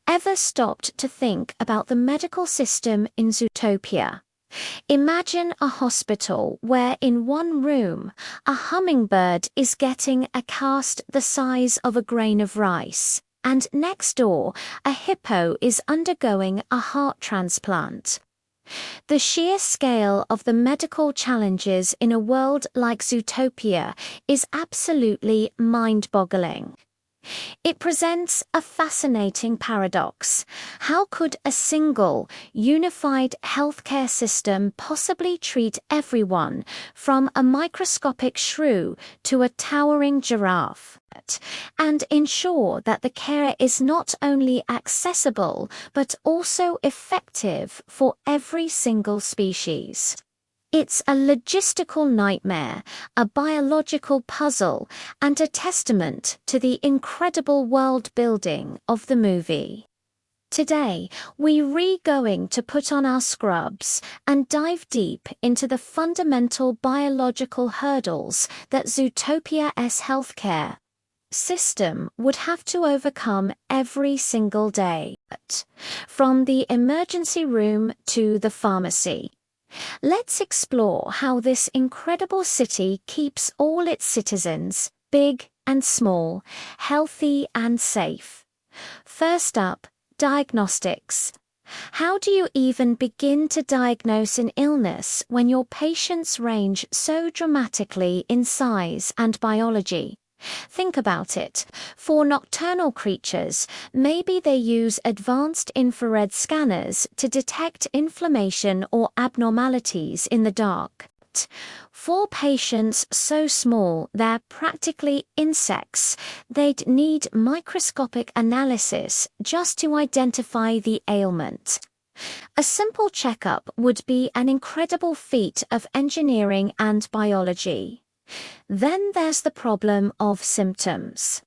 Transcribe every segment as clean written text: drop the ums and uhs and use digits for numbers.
Ever stopped to think about the medical system in Zootopia? Imagine a hospital where in one room, a hummingbird is getting a cast the size of a grain of rice, and next door, a hippo is undergoing a heart transplant. The sheer scale of the medical challenges in a world like Zootopia is absolutely mind-boggling. It presents a fascinating paradox. How could a single, unified healthcare system possibly treat everyone, from a microscopic shrew to a towering giraffe, and ensure that the care is not only accessible but also effective for every single species? It's a logistical nightmare, a biological puzzle, and a testament to the incredible world building of the movie. Today, we're going to put on our scrubs and dive deep into the fundamental biological hurdles that Zootopia's healthcare system would have to overcome every single day, from the emergency room to the pharmacy. Let's explore how this incredible city keeps all its citizens, big and small, healthy and safe. First up, diagnostics. How do you even begin to diagnose an illness when your patients range so dramatically in size and biology? Think about it. For nocturnal creatures, maybe they use advanced infrared scanners to detect inflammation or abnormalities in the dark. For patients so small they're practically insects, they'd need microscopic analysis just to identify the ailment. A simple checkup would be an incredible feat of engineering and biology. Then there's the problem of symptoms.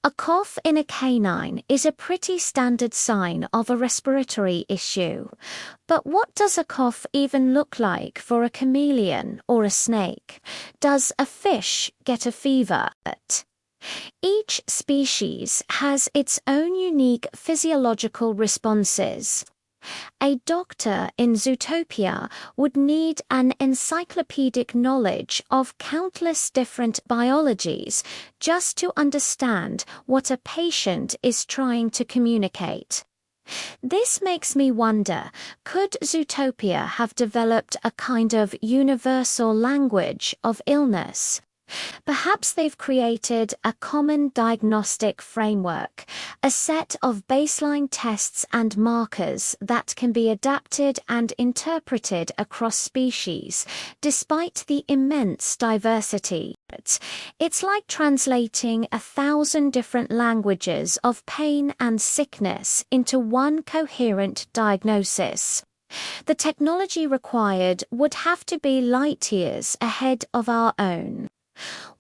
A cough in a canine is a pretty standard sign of a respiratory issue. But what does a cough even look like for a chameleon or a snake? Does a fish get a fever? Each species has its own unique physiological responses. A doctor in Zootopia would need an encyclopedic knowledge of countless different biologies just to understand what a patient is trying to communicate. This makes me wonder, could Zootopia have developed a kind of universal language of illness? Perhaps they've created a common diagnostic framework, a set of baseline tests and markers that can be adapted and interpreted across species, despite the immense diversity. It's like translating 1,000 different languages of pain and sickness into one coherent diagnosis. The technology required would have to be light years ahead of our own.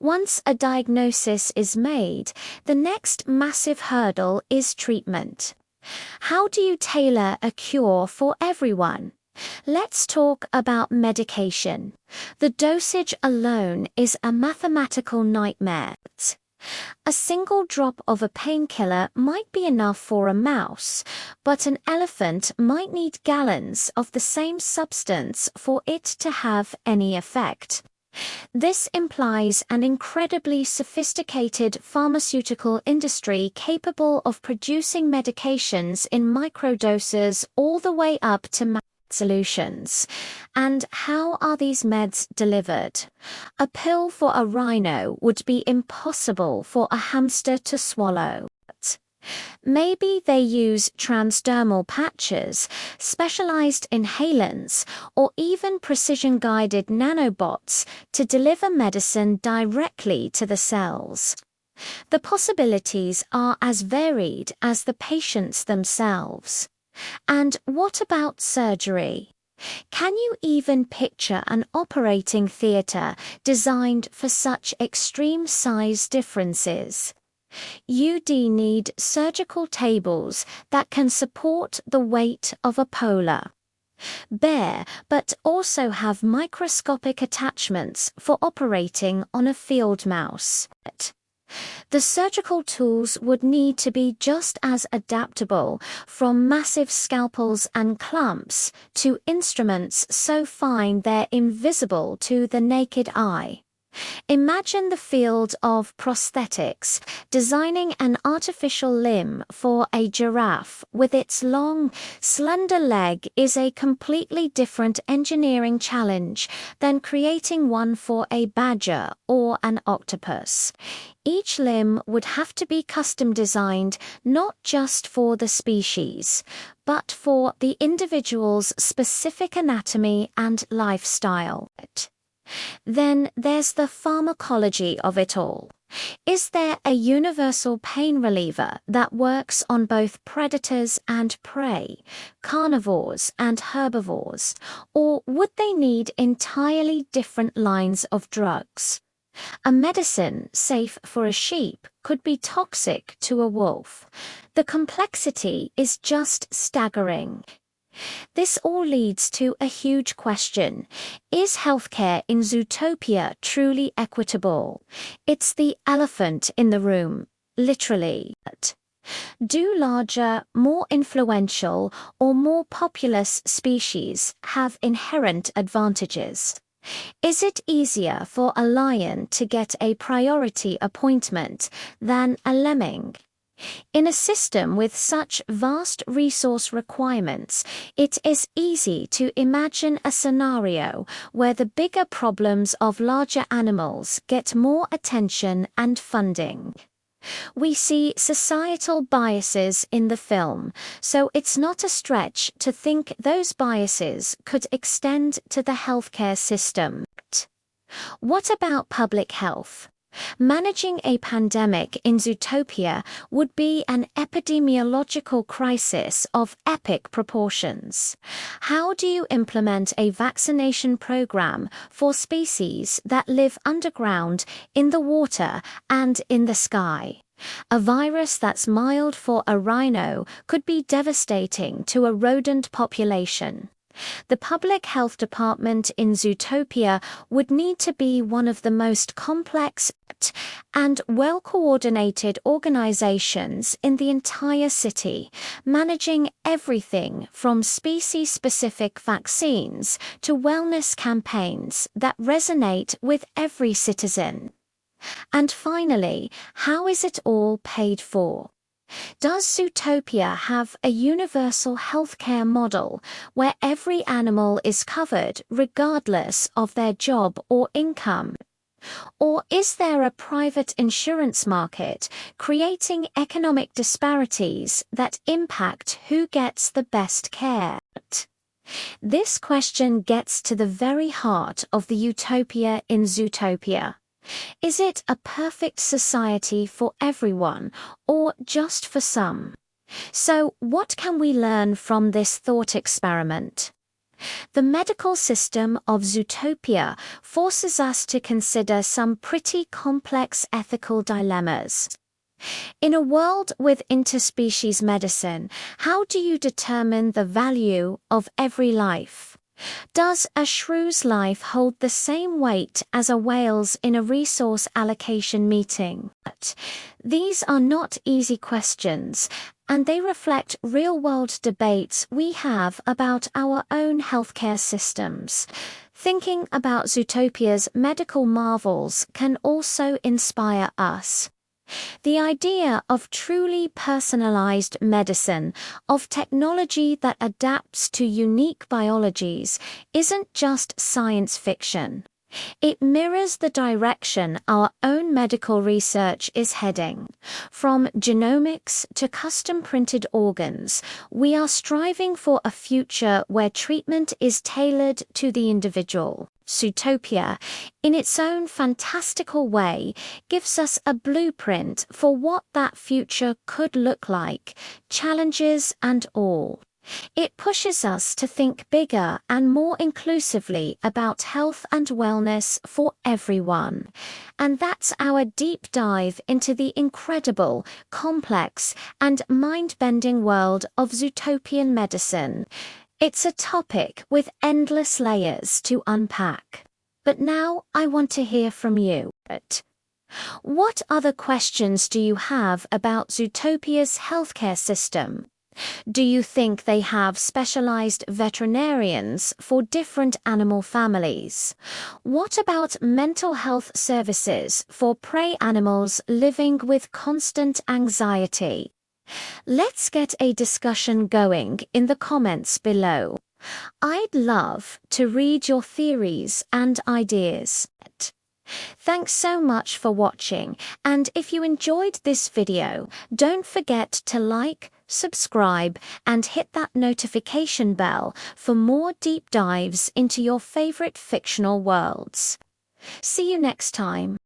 Once a diagnosis is made, the next massive hurdle is treatment. How do you tailor a cure for everyone? Let's talk about medication. The dosage alone is a mathematical nightmare. A single drop of a painkiller might be enough for a mouse, but an elephant might need gallons of the same substance for it to have any effect. This implies an incredibly sophisticated pharmaceutical industry capable of producing medications in microdoses all the way up to mass solutions. And how are these meds delivered? A pill for a rhino would be impossible for a hamster to swallow. Maybe they use transdermal patches, specialized inhalants, or even precision-guided nanobots to deliver medicine directly to the cells. The possibilities are as varied as the patients themselves. And what about surgery? Can you even picture an operating theater designed for such extreme size differences? You'd need surgical tables that can support the weight of a polar bear, but also have microscopic attachments for operating on a field mouse. The surgical tools would need to be just as adaptable, from massive scalpels and clamps to instruments so fine they're invisible to the naked eye. Imagine the field of prosthetics, designing an artificial limb for a giraffe with its long, slender leg is a completely different engineering challenge than creating one for a badger or an octopus. Each limb would have to be custom designed not just for the species, but for the individual's specific anatomy and lifestyle. Then there's the pharmacology of it all. Is there a universal pain reliever that works on both predators and prey, carnivores and herbivores, or would they need entirely different lines of drugs? A medicine safe for a sheep could be toxic to a wolf. The complexity is just staggering. This all leads to a huge question. Is healthcare in Zootopia truly equitable? It's the elephant in the room, literally. Do larger, more influential, or more populous species have inherent advantages? Is it easier for a lion to get a priority appointment than a lemming? In a system with such vast resource requirements, it is easy to imagine a scenario where the bigger problems of larger animals get more attention and funding. We see societal biases in the film, so it's not a stretch to think those biases could extend to the healthcare system. What about public health? Managing a pandemic in Zootopia would be an epidemiological crisis of epic proportions. How do you implement a vaccination program for species that live underground, in the water, and in the sky? A virus that's mild for a rhino could be devastating to a rodent population. The public health department in Zootopia would need to be one of the most complex and well-coordinated organizations in the entire city, managing everything from species-specific vaccines to wellness campaigns that resonate with every citizen. And finally, how is it all paid for? Does Zootopia have a universal healthcare model where every animal is covered regardless of their job or income? Or is there a private insurance market creating economic disparities that impact who gets the best care? This question gets to the very heart of the utopia in Zootopia. Is it a perfect society for everyone, or just for some? So, what can we learn from this thought experiment? The medical system of Zootopia forces us to consider some pretty complex ethical dilemmas. In a world with interspecies medicine, how do you determine the value of every life? Does a shrew's life hold the same weight as a whale's in a resource allocation meeting? These are not easy questions, and they reflect real-world debates we have about our own healthcare systems. Thinking about Zootopia's medical marvels can also inspire us. The idea of truly personalized medicine, of technology that adapts to unique biologies, isn't just science fiction. It mirrors the direction our own medical research is heading. From genomics to custom-printed organs, we are striving for a future where treatment is tailored to the individual. Zootopia, in its own fantastical way, gives us a blueprint for what that future could look like, challenges and all. It pushes us to think bigger and more inclusively about health and wellness for everyone. And that's our deep dive into the incredible, complex, and mind-bending world of Zootopian medicine. It's a topic with endless layers to unpack. But now I want to hear from you. What other questions do you have about Zootopia's healthcare system? Do you think they have specialized veterinarians for different animal families? What about mental health services for prey animals living with constant anxiety? Let's get a discussion going in the comments below. I'd love to read your theories and ideas. Thanks so much for watching, and if you enjoyed this video, don't forget to like, subscribe, and hit that notification bell for more deep dives into your favorite fictional worlds. See you next time.